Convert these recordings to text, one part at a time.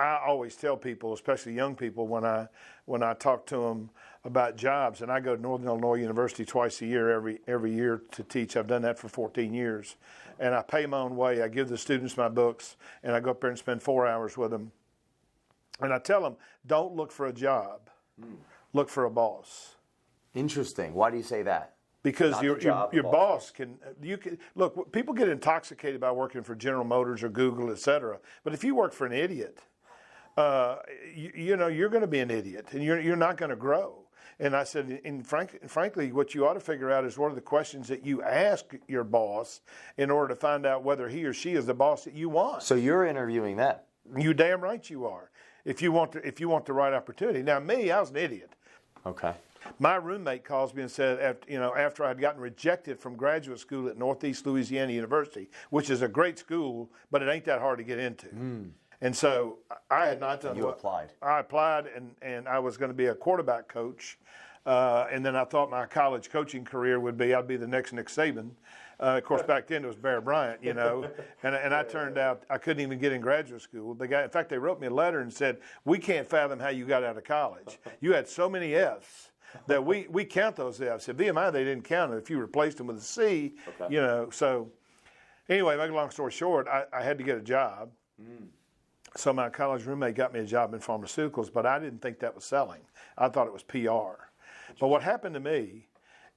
I always tell people, especially young people, when I talk to them about jobs, and I go to Northern Illinois University twice a year, every year to teach. I've done that for 14 years, and I pay my own way. I give the students my books, and I go up there and spend 4 hours with them. And I tell them, don't look for a job, look for a boss. Interesting. Why do you say that? Because your boss can look. People get intoxicated by working for General Motors or Google, et cetera. But if you work for an idiot, you're going to be an idiot, and you're not going to grow. And I said, and frankly, what you ought to figure out is what are the questions that you ask your boss in order to find out whether he or she is the boss that you want. So you're interviewing them. You damn right you are. If you want the right opportunity. Now me, I was an idiot. Okay. My roommate calls me and said, after I had gotten rejected from graduate school at Northeast Louisiana University, which is a great school, but it ain't that hard to get into. And so I had not done. You applied. I applied, and I was going to be a quarterback coach. And then I thought my college coaching career would be I'd be the next Nick Saban. Of course, back then it was Bear Bryant, and I turned out I couldn't even get in graduate school. In fact, they wrote me a letter and said, "We can't fathom how you got out of college. You had so many Fs that we count those Fs." At VMI, they didn't count it if you replaced them with a C. Okay. So anyway, make a long story short, I had to get a job. So my college roommate got me a job in pharmaceuticals, but I didn't think that was selling. I thought it was PR. But what happened to me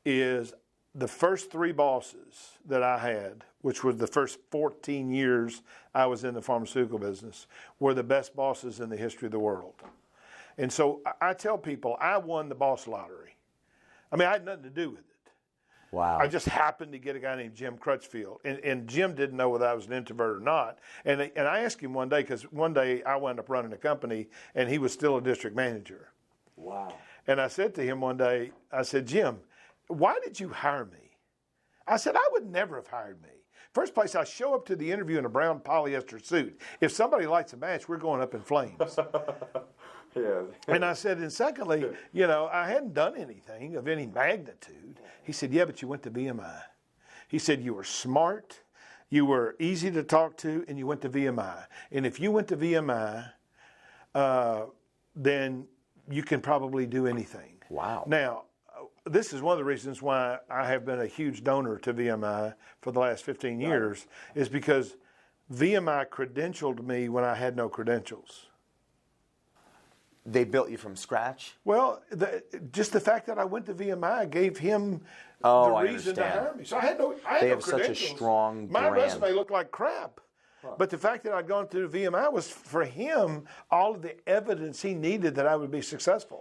is the first 3 bosses that I had, which was the first 14 years I was in the pharmaceutical business, were the best bosses in the history of the world. And so I tell people I won the boss lottery. I mean, I had nothing to do with it. Wow. I just happened to get a guy named Jim Crutchfield. And Jim didn't know whether I was an introvert or not. And I asked him one day, because one day I wound up running a company, and he was still a district manager. Wow. And I said to him one day, I said, "Jim, why did you hire me?" I said, "I would never have hired me. First place, I show up to the interview in a brown polyester suit. If somebody lights a match, we're going up in flames." Yeah. And I said, and secondly, I hadn't done anything of any magnitude. He said, "Yeah, but you went to VMI." He said, "You were smart, you were easy to talk to, and you went to VMI. And if you went to VMI, then you can probably do anything." Wow. Now, this is one of the reasons why I have been a huge donor to VMI for the last 15 years, is because VMI credentialed me when I had no credentials. They built you from scratch? Well, just the fact that I went to VMI gave him the reason to hire me. So I had no credentials. They have such a strong My brand. resume looked like crap. But the fact that I'd gone through VMI was for him all of the evidence he needed that I would be successful.